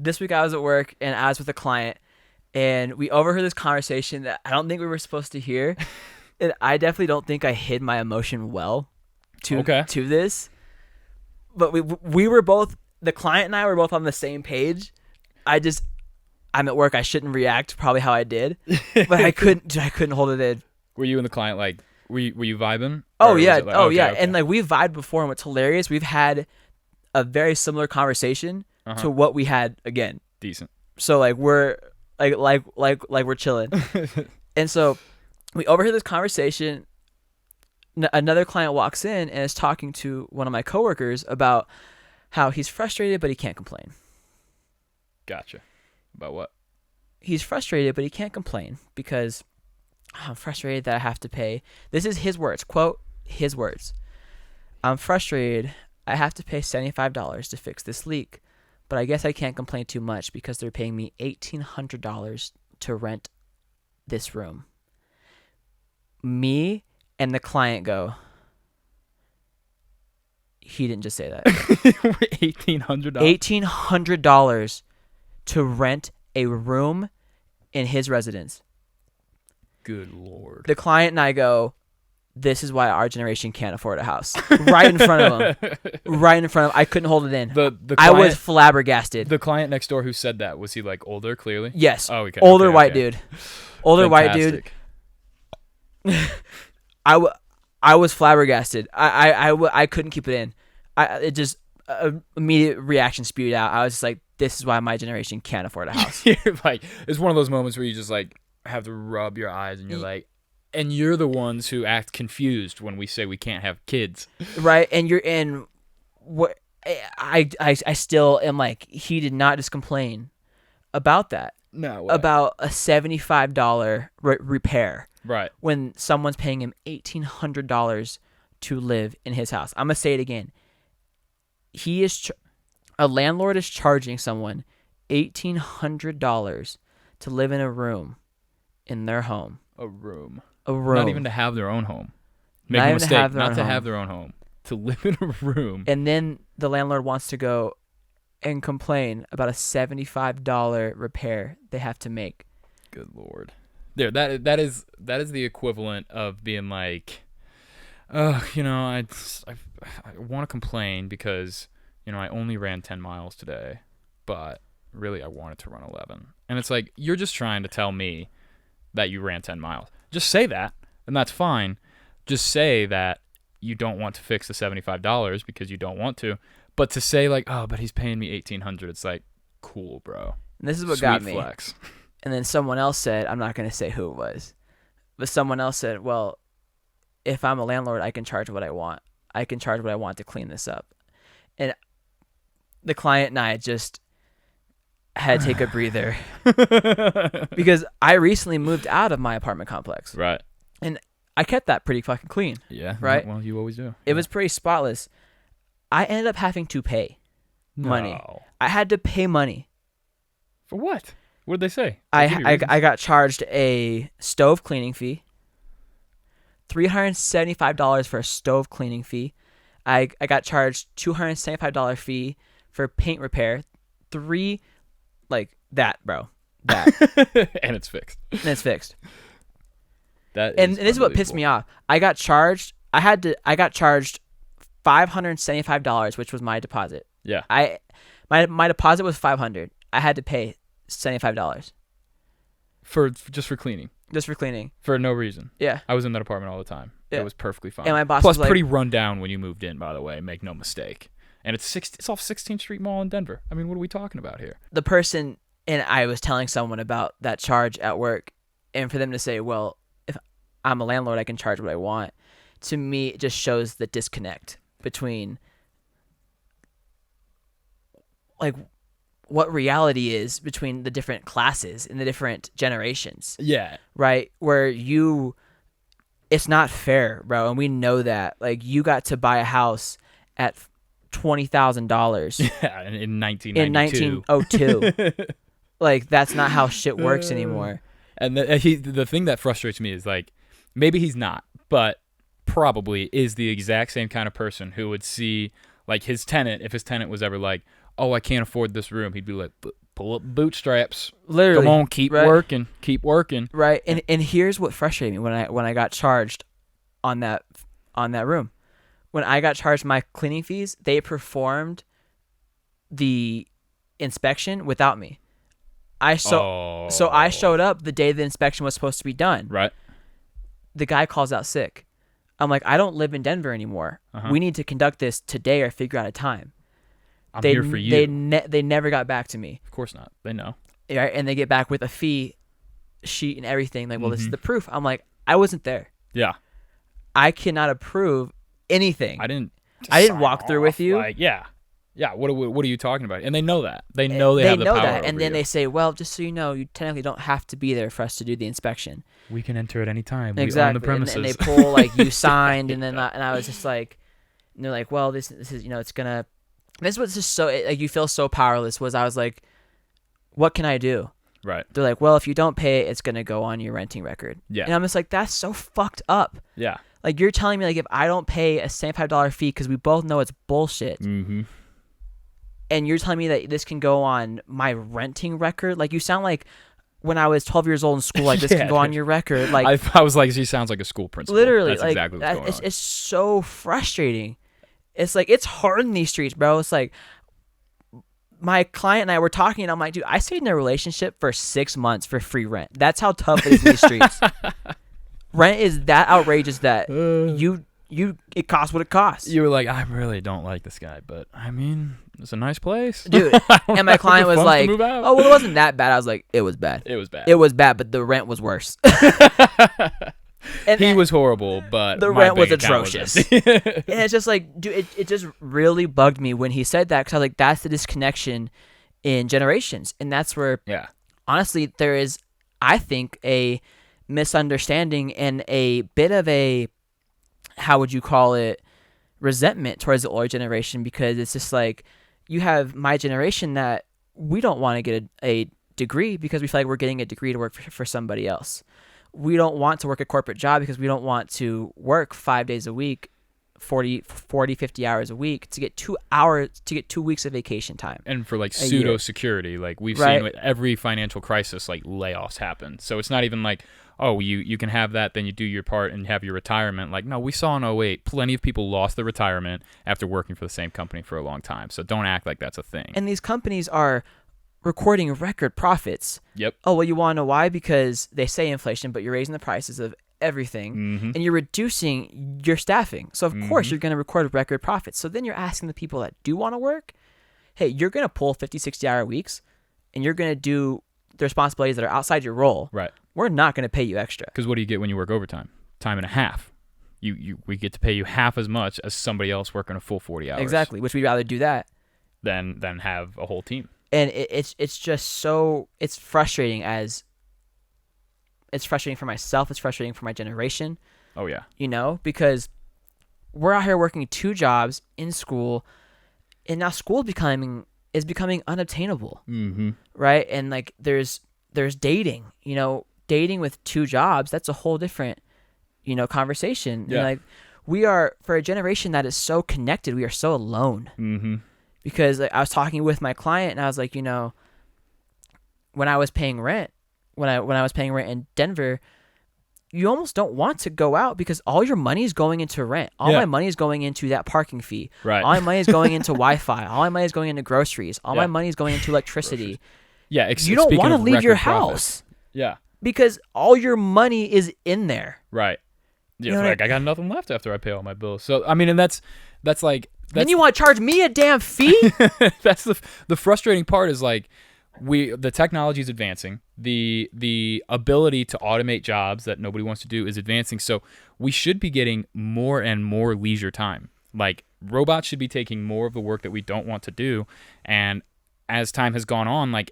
this week I was at work and I was with a client, and we overheard this conversation that I don't think we were supposed to hear. And I definitely don't think I hid my emotion well to this. But we were both, the client and I were both on the same page. I'm at work. I shouldn't react probably how I did, but I couldn't hold it in. Were you and the client like, were you vibing? Oh yeah. Okay. And like we vibed before, and what's hilarious, we've had a very similar conversation to what we had again. Decent. So like we're like we're chilling. And so we overhear this conversation. Another client walks in and is talking to one of my coworkers about how he's frustrated, but he can't complain. Gotcha. About what? He's frustrated, but he can't complain because I'm frustrated that I have to pay. This is his words. Quote, his words. I'm frustrated. I have to pay $75 to fix this leak, but I guess I can't complain too much because they're paying me $1,800 to rent this room. Me and the client go, he didn't just say that. $1,800? $1,800 to rent a room in his residence. Good Lord. The client and I go, this is why our generation can't afford a house. Right in front of him. Right in front of him. I couldn't hold it in. The client, I was flabbergasted. The client next door who said that, was he like older, clearly? Yes. Oh, okay. Older white dude. Older white dude. I was flabbergasted. I couldn't keep it in. It just immediate reaction spewed out. I was just like, this is why my generation can't afford a house. Like, it's one of those moments where you just like have to rub your eyes and you're like, and you're the ones who act confused when we say we can't have kids. Right. And you're in what I still am like, he did not just complain about that. No way. About a $75 repair. Right. When someone's paying him $1,800 to live in his house. I'm going to say it again. A landlord is charging someone $1,800 to live in a room in their home. A room. Not even to have their own home. Make no mistake, not to have their own home. To live in a room. And then the landlord wants to go and complain about a $75 repair they have to make. Good Lord. There, that is the equivalent of being like, I want to complain because, I only ran 10 miles today, but really I wanted to run 11. And it's like, you're just trying to tell me that you ran 10 miles. Just say that, and that's fine. Just say that you don't want to fix the $75 because you don't want to. But to say like, oh, but he's paying me $1,800, it's like, cool, bro. And this is what Sweet got me. Flex. And then someone else said, I'm not going to say who it was, but someone else said, well, if I'm a landlord, I can charge what I want. I can charge what I want to clean this up. And the client and I just had to take a breather because I recently moved out of my apartment complex. Right. And I kept that pretty fucking clean. Yeah. Right? Well, you always do. It was pretty spotless. I ended up having to pay money. I had to pay money. For what? What did they say? I got charged a stove cleaning fee. $375 for a stove cleaning fee. I got charged $275 fee for paint repair. That, bro. That. And it's fixed. And this is what pissed me off. I got charged $575, which was my deposit. Yeah. My deposit was $500. I had to pay $75 just for cleaning. Just for cleaning. For no reason. Yeah. I was in that apartment all the time. Yeah. It was perfectly fine. And my boss Plus was like, pretty run down when you moved in, by the way, make no mistake. And it's off 16th Street Mall in Denver. I mean, what are we talking about here? The person, and I was telling someone about that charge at work, and for them to say, well, if I'm a landlord, I can charge what I want. To me, it just shows the disconnect between like what reality is between the different classes and the different generations. Yeah. Right? Where it's not fair, bro. And we know that. Like, you got to buy a house at $20,000. Yeah, in 1992. In 1902. Like, that's not how shit works anymore. And the thing that frustrates me is, like, maybe he's not, but probably is the exact same kind of person who would see, like, his tenant, if his tenant was ever like, oh, I can't afford this room, he'd be like, pull up bootstraps. Literally. Come on, keep working. Right. And here's what frustrated me when I got charged on that room. When I got charged my cleaning fees, they performed the inspection without me. So I showed up the day the inspection was supposed to be done. Right. The guy calls out sick. I'm like, I don't live in Denver anymore. We need to conduct this today or figure out a time. I'm here for you. They never got back to me. Of course not. They know. Right, and they get back with a fee sheet and everything. Like, well, this is the proof. I'm like, I wasn't there. Yeah. I cannot approve anything. I didn't walk through with you. Like, yeah. What are you talking about? And they know that. They know they have the power that. And over then you. they say, well, just so you know, you technically don't have to be there for us to do the inspection. We can enter at any time. Exactly. We own the premises. And they pull like you signed, and then I was just like, and they're like, well, this is it's gonna. This was just so like you feel so powerless. I was like, what can I do? Right. They're like, well, if you don't pay it, it's gonna go on your renting record. Yeah. And I'm just like, that's so fucked up. Yeah. Like, you're telling me, like, if I don't pay a $75 fee, because we both know it's bullshit, and you're telling me that this can go on my renting record? Like, you sound like when I was 12 years old in school, like, this can go on your record. Like, I was like, she sounds like a school principal. Literally. That's like, exactly what's going on. It's so frustrating. It's like, it's hard in these streets, bro. It's like, my client and I were talking, and I'm like, dude, I stayed in a relationship for 6 months for free rent. That's how tough it is in these streets. Rent is that outrageous that it costs what it costs. You were like, I really don't like this guy, but I mean, it's a nice place, dude. And my client was like, oh, well, it wasn't that bad. I was like, it was bad. It was bad. It was bad, but the rent was worse. And he was horrible, but the rent was atrocious. And it's just like, dude, it just really bugged me when he said that, because I was like, that's the disconnection in generations. And that's where, honestly, there is, I think, a misunderstanding and a bit of a, how would you call it, resentment towards the older generation, because it's just like, you have my generation that we don't want to get a degree because we feel like we're getting a degree to work for somebody else. We don't want to work a corporate job because we don't want to work 5 days a week, 40, 50 hours a week to get 2 hours, to get 2 weeks of vacation time. And for like pseudo security, like we've seen with every financial crisis, like layoffs happen. So it's not even like, oh, you can have that, then you do your part and have your retirement. Like, no, we saw in 2008, plenty of people lost their retirement after working for the same company for a long time. So don't act like that's a thing. And these companies are recording record profits. Yep. Oh, well, you want to know why? Because they say inflation, but you're raising the prices of everything, and you're reducing your staffing. So, of course, you're going to record record profits. So then you're asking the people that do want to work, hey, you're going to pull 50, 60-hour weeks, and you're going to do the responsibilities that are outside your role. Right. We're not going to pay you extra. Because what do you get when you work overtime? Time and a half. We get to pay you half as much as somebody else working a full 40 hours. Exactly, which we'd rather do that than have a whole team. And it's just so, it's frustrating it's frustrating for myself. It's frustrating for my generation. Oh, yeah. You know, because we're out here working 2 jobs in school, and now school is becoming unobtainable. Right? And like there's dating, you know, dating with 2 jobs, that's a whole different, you know, conversation. Yeah. And like, we are, for a generation that is so connected, we are so alone. Because like, I was talking with my client, and I was like, you know, when I was paying rent, when I was paying rent in Denver, you almost don't want to go out because all your money is going into rent. All my money is going into that parking fee. Right. All my money is going into Wi-Fi. All my money is going into groceries. All my money is going into electricity. Yeah. You don't want to leave your house. Yeah. Because all your money is in there. Right. Yeah. You know, like I got nothing left after I pay all my bills. So I mean, and that's like. Then you want to charge me a damn fee? That's the frustrating part is like the technology is advancing. The ability to automate jobs that nobody wants to do is advancing. So we should be getting more and more leisure time. Like robots should be taking more of the work that we don't want to do. And as time has gone on, like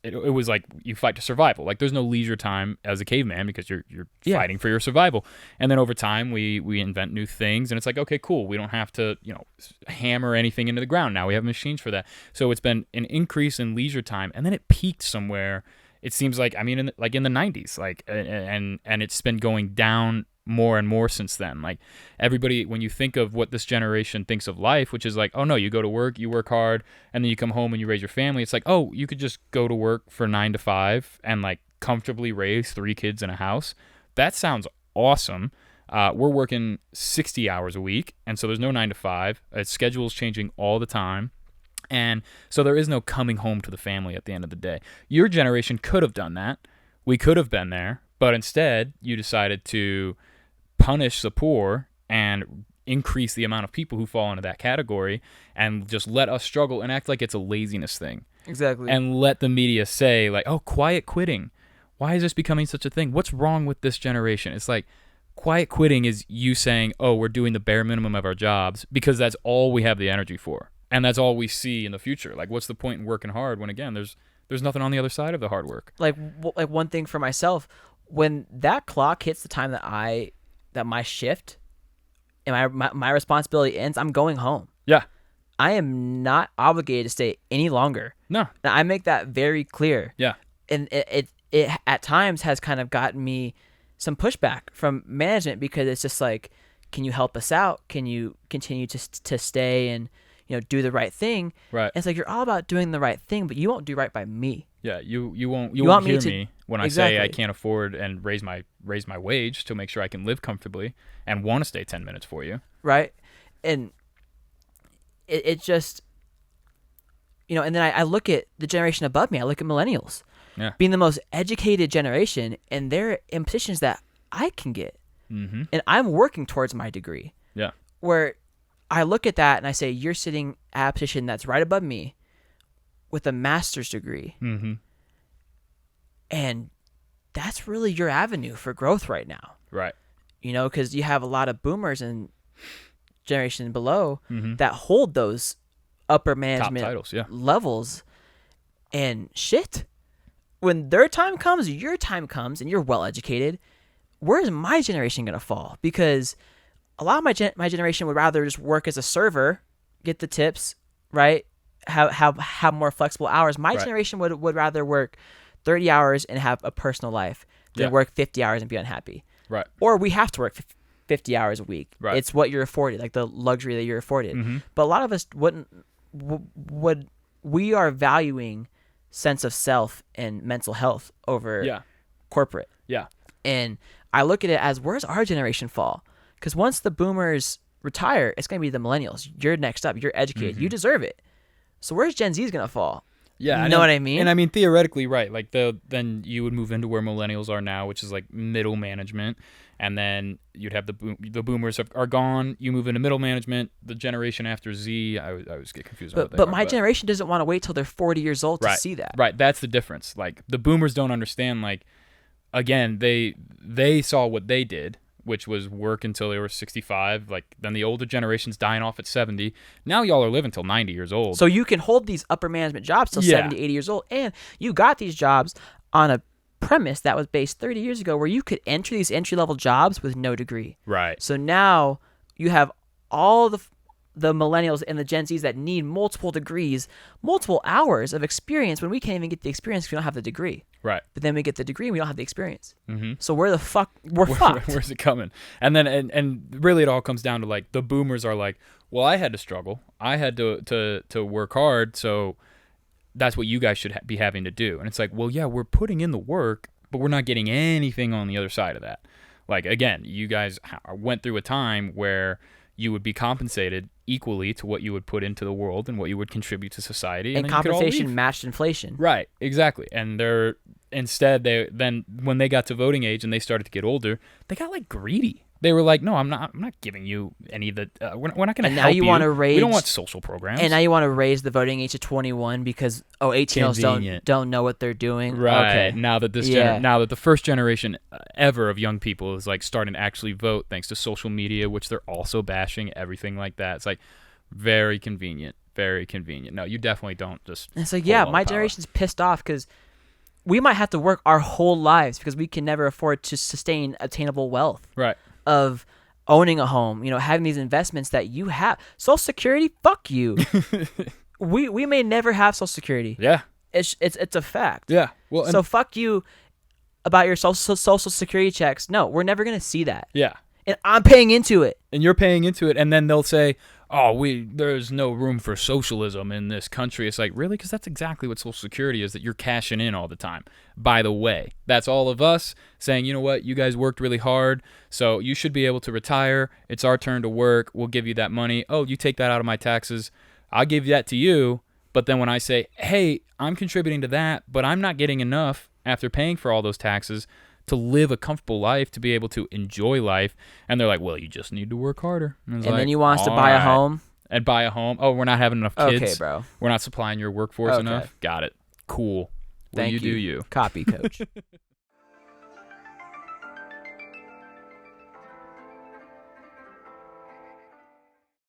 it was like you fight to survival. Like there's no leisure time as a caveman because you're fighting for your survival. And then over time we invent new things, and it's like, okay, cool. We don't have to, you know, hammer anything into the ground. Now we have machines for that. So it's been an increase in leisure time, and then it peaked somewhere. It seems like, I mean, in the 90s, like, and it's been going down more and more since then. Like everybody, when you think of what this generation thinks of life, which is like, oh no, you go to work, you work hard, and then you come home and you raise your family. It's like, oh, you could just go to work for 9 to 5 and like comfortably raise 3 kids in a house. That sounds awesome. We're working 60 hours a week, and so there's no 9 to 5. Schedule's changing all the time. And so there is no coming home to the family at the end of the day. Your generation could have done that. We could have been there, but instead you decided to punish the poor and increase the amount of people who fall into that category and just let us struggle and act like it's a laziness thing. Exactly. And let the media say like, oh, quiet quitting. Why is this becoming such a thing? What's wrong with this generation? It's like quiet quitting is you saying, oh, we're doing the bare minimum of our jobs because that's all we have the energy for. And that's all we see in the future. Like, what's the point in working hard when, again, there's nothing on the other side of the hard work? Like one thing for myself, when that clock hits the time that my shift and my responsibility ends, I'm going home. Yeah. I am not obligated to stay any longer. No. And I make that very clear. Yeah. And it at times has kind of gotten me some pushback from management because it's just like, can you help us out? Can you continue to stay and do the right thing? Right. And it's like you're all about doing the right thing, but you won't do right by me. Yeah, you won't want hear me when exactly. I say I can't afford and raise my wage to make sure I can live comfortably and want to stay 10 minutes for you. Right. And it just and then I look at the generation above me. I look at millennials. Yeah. Being the most educated generation, and they're in positions that I can get. Mm-hmm. And I'm working towards my degree. Yeah. Where I look at that and I say, you're sitting at a position that's right above me with a master's degree. Mm-hmm. And that's really your avenue for growth right now. Right. Because you have a lot of boomers and generation below mm-hmm. that hold those upper management top titles, yeah. levels. And shit, when their time comes, your time comes, and you're well educated, where's my generation going to fall? Because a lot of my generation would rather just work as a server, get the tips, right? Have more flexible hours. My generation would rather work 30 hours and have a personal life than work 50 hours and be unhappy. Right. Or we have to work 50 hours a week. Right. It's what you're afforded, like the luxury that you're afforded. Mm-hmm. But a lot of us we are valuing sense of self and mental health over corporate. Yeah. And I look at it as, where's our generation fall? Because once the boomers retire, it's going to be the millennials. You're next up. You're educated. Mm-hmm. You deserve it. So where's Gen Z is going to fall? Yeah. You know what I mean? And I mean, theoretically, right. Like then you would move into where millennials are now, which is like middle management. And then you'd have the boomers are gone. You move into middle management. The generation after Z, I always get confused about that. But my generation doesn't want to wait till they're 40 years old to see that. Right. That's the difference. Like the boomers don't understand. Like, again, they saw what they did, which was work until they were 65. Like then the older generation's dying off at 70. Now y'all are living till 90 years old. So you can hold these upper management jobs till 70, 80 years old. And you got these jobs on a premise that was based 30 years ago where you could enter these entry-level jobs with no degree. Right. So now you have all the millennials and the Gen Zs that need multiple degrees, multiple hours of experience when we can't even get the experience if we don't have the degree. Right. But then we get the degree and we don't have the experience. Mm-hmm. So where the fuck we're fucked. Where's it coming? And then and really it all comes down to like the boomers are like, well, I had to struggle. I had to work hard, so that's what you guys should be having to do. And it's like, well, yeah, we're putting in the work, but we're not getting anything on the other side of that. Like, again, you guys went through a time where you would be compensated equally to what you would put into the world and what you would contribute to society. And compensation matched inflation. Right, exactly. And instead, when they got to voting age and they started to get older, they got like greedy. They were like, "No, I'm not giving you any of the. We're not going to help you. And now you want to raise. We don't want social programs. And now you want to raise the voting age to 21 because 18-year-olds don't know what they're doing. Right. Okay. Now that now that the first generation ever of young people is like starting to actually vote thanks to social media, which they're also bashing everything like that. It's like very convenient. Very convenient. No, you definitely don't just. It's like, yeah, my generation's pissed off because we might have to work our whole lives because we can never afford to sustain attainable wealth. Right. Of owning a home, having these investments that you have. Social Security, fuck you. we may never have Social Security. Yeah. It's a fact. Yeah. Well, so fuck you about your social security checks. No, we're never going to see that. Yeah. And I'm paying into it. And you're paying into it, and then they'll say, oh, there's no room for socialism in this country. It's like, really? Because that's exactly what Social Security is, that you're cashing in all the time. By the way, that's all of us saying, you know what, you guys worked really hard, so you should be able to retire. It's our turn to work. We'll give you that money. Oh, you take that out of my taxes. I'll give that to you. But then when I say, hey, I'm contributing to that, but I'm not getting enough after paying for all those taxes to live a comfortable life, to be able to enjoy life. And they're like, well, you just need to work harder. And then you want us to buy a home? And buy a home. Oh, we're not having enough kids. Okay, bro. We're not supplying your workforce enough. Got it. Cool. Well, Thank you. do you. Copy, coach.